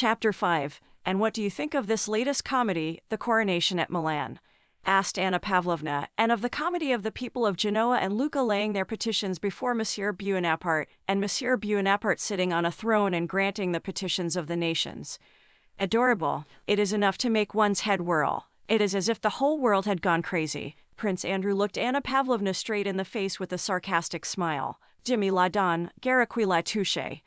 Chapter 5. And what do you think of this latest comedy, The Coronation at Milan? Asked Anna Pavlovna, and of the comedy of the people of Genoa and Lucca laying their petitions before Monsieur Buonaparte, and Monsieur Buonaparte sitting on a throne and granting the petitions of the nations. Adorable. It is enough to make one's head whirl. It is as if the whole world had gone crazy. Prince Andrew looked Anna Pavlovna straight in the face with a sarcastic smile. Dimmi la donne, guerre qui la touche.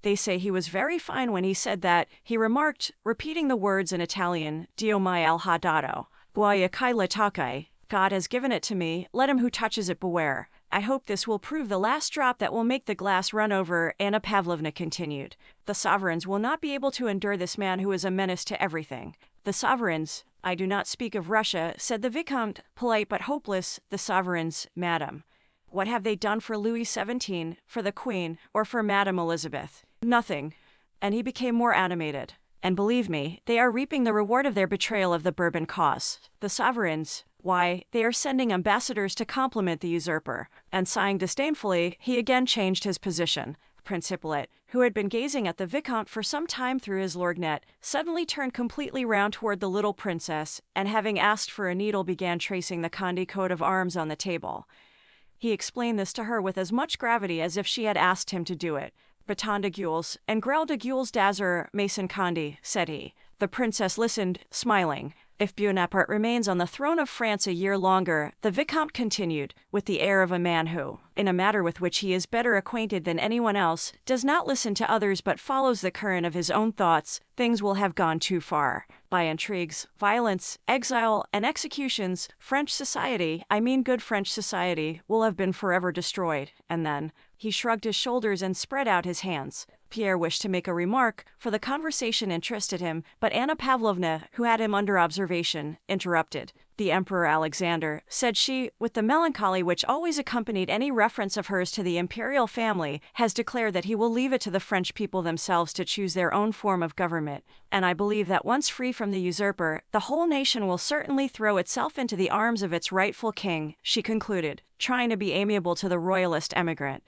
They say he was very fine when he said that, he remarked, repeating the words in Italian, Dio mi ha dato. Guai kai la tocca. God has given it to me, let him who touches it beware. I hope this will prove the last drop that will make the glass run over, Anna Pavlovna continued. The sovereigns will not be able to endure this man who is a menace to everything. The sovereigns, I do not speak of Russia, said the Vicomte, polite but hopeless, the sovereigns, madam. What have they done for Louis XVII, for the Queen, or for Madame Elizabeth? Nothing. And he became more animated. And believe me, they are reaping the reward of their betrayal of the Bourbon cause. The sovereigns, why, they are sending ambassadors to compliment the usurper. And sighing disdainfully, he again changed his position. Prince Hippolyte, who had been gazing at the Vicomte for some time through his lorgnette, suddenly turned completely round toward the little princess, and having asked for a needle began tracing the Condé coat of arms on the table. He explained this to her with as much gravity as if she had asked him to do it. Baton de gules, and grêle de gules d'azur, Mason Condé, said he. The princess listened, smiling. If Buonaparte remains on the throne of France a year longer, the Vicomte continued, with the air of a man who, in a matter with which he is better acquainted than anyone else, does not listen to others but follows the current of his own thoughts, things will have gone too far. By intrigues, violence, exile, and executions, French society, I mean good French society, will have been forever destroyed, and then, he shrugged his shoulders and spread out his hands. Pierre wished to make a remark, for the conversation interested him, but Anna Pavlovna, who had him under observation, interrupted. The Emperor Alexander, said she, with the melancholy which always accompanied any reference of hers to the imperial family, has declared that he will leave it to the French people themselves to choose their own form of government, and I believe that once free from the usurper, the whole nation will certainly throw itself into the arms of its rightful king, she concluded, trying to be amiable to the royalist emigrant.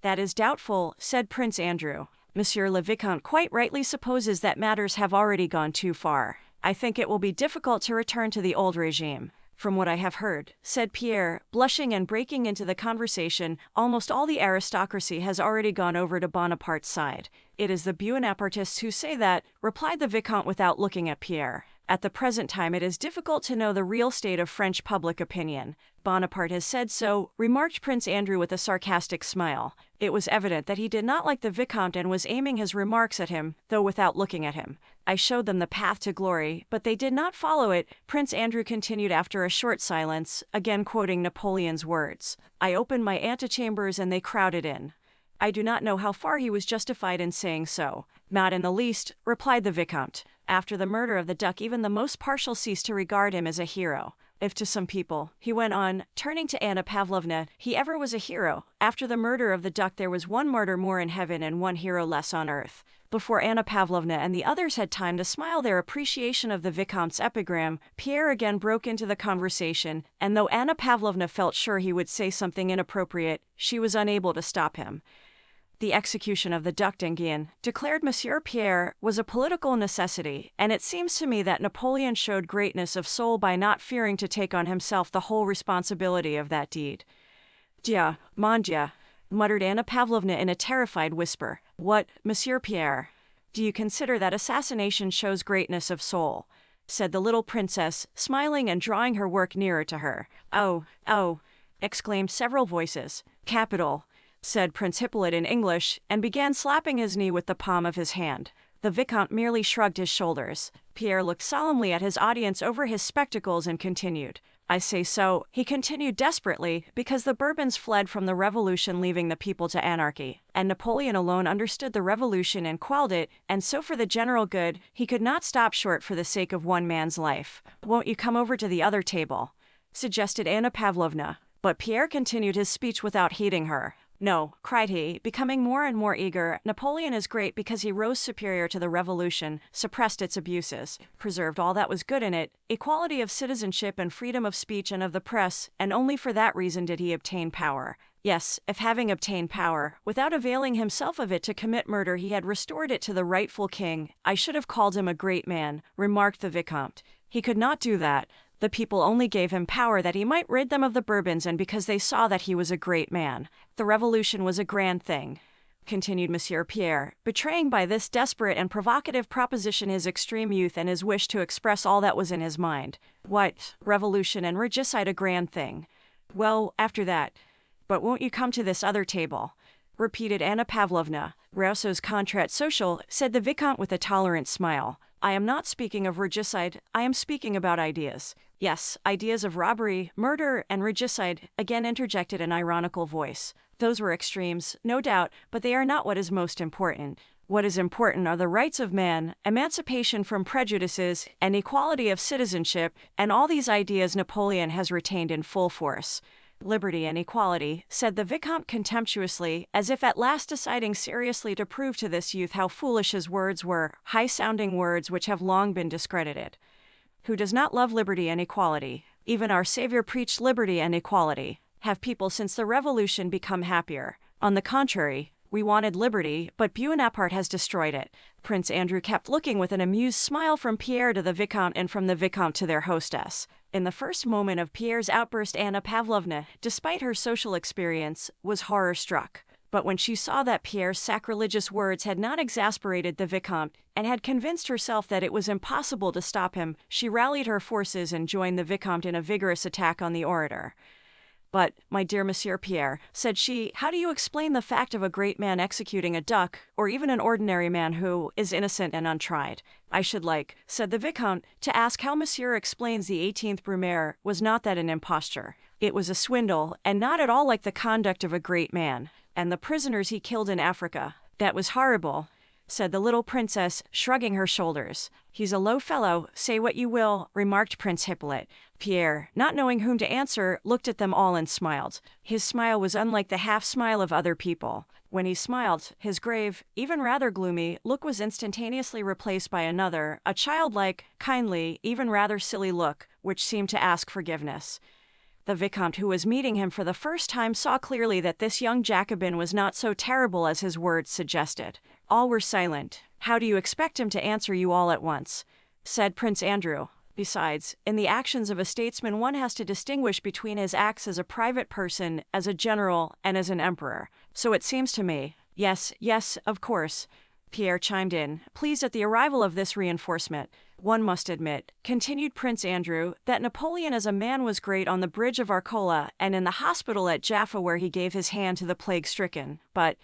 That is doubtful, said Prince Andrew. Monsieur le Vicomte quite rightly supposes that matters have already gone too far. I think it will be difficult to return to the old regime. From what I have heard, said Pierre, blushing and breaking into the conversation, almost all the aristocracy has already gone over to Bonaparte's side. It is the Buonapartists who say that, replied the Vicomte without looking at Pierre. At the present time it is difficult to know the real state of French public opinion. Bonaparte has said so, remarked Prince Andrew with a sarcastic smile. It was evident that he did not like the Vicomte and was aiming his remarks at him, though without looking at him. I showed them the path to glory, but they did not follow it, Prince Andrew continued after a short silence, again quoting Napoleon's words. I opened my antechambers and they crowded in. I do not know how far he was justified in saying so. Not in the least, replied the Vicomte. After the murder of the duck even the most partial ceased to regard him as a hero. If to some people, he went on, turning to Anna Pavlovna, he ever was a hero, after the murder of the duck there was one martyr more in heaven and one hero less on earth. Before Anna Pavlovna and the others had time to smile their appreciation of the Vicomte's epigram, Pierre again broke into the conversation, and though Anna Pavlovna felt sure he would say something inappropriate, she was unable to stop him. The execution of the Duc d'Enghien, declared Monsieur Pierre, was a political necessity, and it seems to me that Napoleon showed greatness of soul by not fearing to take on himself the whole responsibility of that deed. Dieu, mon Dieu, muttered Anna Pavlovna in a terrified whisper. What, Monsieur Pierre? Do you consider that assassination shows greatness of soul? Said the little princess, smiling and drawing her work nearer to her. Oh, exclaimed several voices. Capital, said Prince Hippolyte in English, and began slapping his knee with the palm of his hand. The Vicomte merely shrugged his shoulders. Pierre looked solemnly at his audience over his spectacles and continued. I say so, he continued desperately, because the Bourbons fled from the revolution leaving the people to anarchy, and Napoleon alone understood the revolution and quelled it, and so for the general good, he could not stop short for the sake of one man's life. Won't you come over to the other table? Suggested Anna Pavlovna. But Pierre continued his speech without heeding her. No, cried he, becoming more and more eager, Napoleon is great because he rose superior to the revolution, suppressed its abuses, preserved all that was good in it, equality of citizenship and freedom of speech and of the press, and only for that reason did he obtain power. Yes, if having obtained power, without availing himself of it to commit murder, he had restored it to the rightful king, I should have called him a great man, remarked the Vicomte. He could not do that. The people only gave him power that he might rid them of the Bourbons and because they saw that he was a great man. The revolution was a grand thing, continued Monsieur Pierre, betraying by this desperate and provocative proposition his extreme youth and his wish to express all that was in his mind. What? Revolution and regicide a grand thing? Well, after that. But won't you come to this other table? Repeated Anna Pavlovna. Rousseau's Contrat Social, said the Vicomte with a tolerant smile. I am not speaking of regicide, I am speaking about ideas. Yes, ideas of robbery, murder, and regicide, again interjected an ironical voice. Those were extremes, no doubt, but they are not what is most important. What is important are the rights of man, emancipation from prejudices, and equality of citizenship, and all these ideas Napoleon has retained in full force. Liberty and equality, said the Vicomte contemptuously, as if at last deciding seriously to prove to this youth how foolish his words were, high-sounding words which have long been discredited. Who does not love liberty and equality? Even our Savior preached liberty and equality. Have people since the Revolution become happier? On the contrary, we wanted liberty, but Buonaparte has destroyed it. Prince Andrew kept looking with an amused smile from Pierre to the Vicomte and from the Vicomte to their hostess. In the first moment of Pierre's outburst, Anna Pavlovna, despite her social experience, was horror-struck. But when she saw that Pierre's sacrilegious words had not exasperated the Vicomte and had convinced herself that it was impossible to stop him, she rallied her forces and joined the Vicomte in a vigorous attack on the orator. But, my dear Monsieur Pierre, said she, how do you explain the fact of a great man executing a duck, or even an ordinary man who is innocent and untried? I should like, said the Vicomte, to ask how Monsieur explains the 18th Brumaire was not that an imposture. It was a swindle, and not at all like the conduct of a great man. And the prisoners he killed in Africa, that was horrible, said the little princess, shrugging her shoulders. He's a low fellow, say what you will, remarked Prince Hippolyte. Pierre, not knowing whom to answer, looked at them all and smiled. His smile was unlike the half-smile of other people. When he smiled, his grave, even rather gloomy, look was instantaneously replaced by another, a childlike, kindly, even rather silly look, which seemed to ask forgiveness. The Vicomte, who was meeting him for the first time, saw clearly that this young Jacobin was not so terrible as his words suggested. All were silent. How do you expect him to answer you all at once? Said Prince Andrew. Besides, in the actions of a statesman one has to distinguish between his acts as a private person, as a general, and as an emperor. So it seems to me. Yes, of course. Pierre chimed in, pleased at the arrival of this reinforcement. One must admit, continued Prince Andrew, that Napoleon as a man was great on the bridge of Arcola and in the hospital at Jaffa where he gave his hand to the plague-stricken. But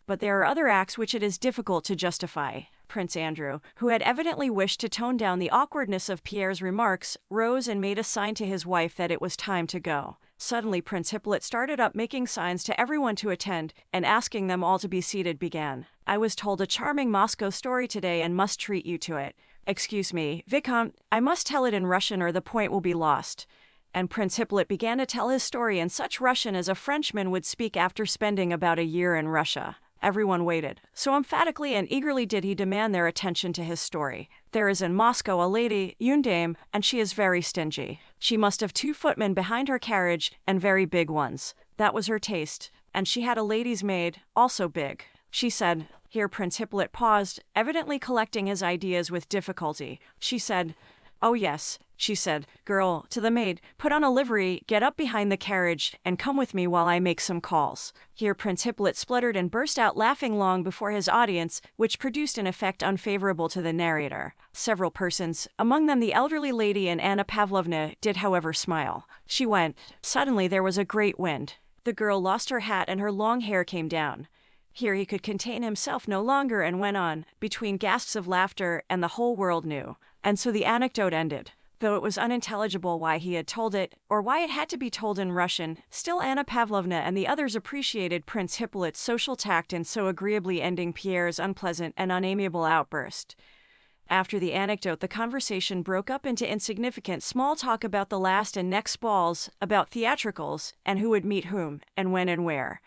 there are other acts which it is difficult to justify. Prince Andrew, who had evidently wished to tone down the awkwardness of Pierre's remarks, rose and made a sign to his wife that it was time to go. Suddenly Prince Hippolyte started up, making signs to everyone to attend, and asking them all to be seated, began. I was told a charming Moscow story today and must treat you to it. Excuse me, Vicomte, I must tell it in Russian or the point will be lost. And Prince Hippolyte began to tell his story in such Russian as a Frenchman would speak after spending about a year in Russia. Everyone waited. So emphatically and eagerly did he demand their attention to his story. There is in Moscow a lady, une dame, and she is very stingy. She must have 2 footmen behind her carriage, and very big ones. That was her taste. And she had a lady's maid, also big. She said, here Prince Hippolyte paused, evidently collecting his ideas with difficulty. She said, oh yes, she said, girl, to the maid, put on a livery, get up behind the carriage, and come with me while I make some calls. Here Prince Hippolyte spluttered and burst out laughing long before his audience, which produced an effect unfavorable to the narrator. Several persons, among them the elderly lady and Anna Pavlovna, did however smile. She went. Suddenly there was a great wind. The girl lost her hat and her long hair came down. Here he could contain himself no longer and went on, between gasps of laughter, and the whole world knew. And so the anecdote ended. Though it was unintelligible why he had told it, or why it had to be told in Russian, still Anna Pavlovna and the others appreciated Prince Hippolyte's social tact in so agreeably ending Pierre's unpleasant and unamiable outburst. After the anecdote, the conversation broke up into insignificant small talk about the last and next balls, about theatricals, and who would meet whom, and when and where.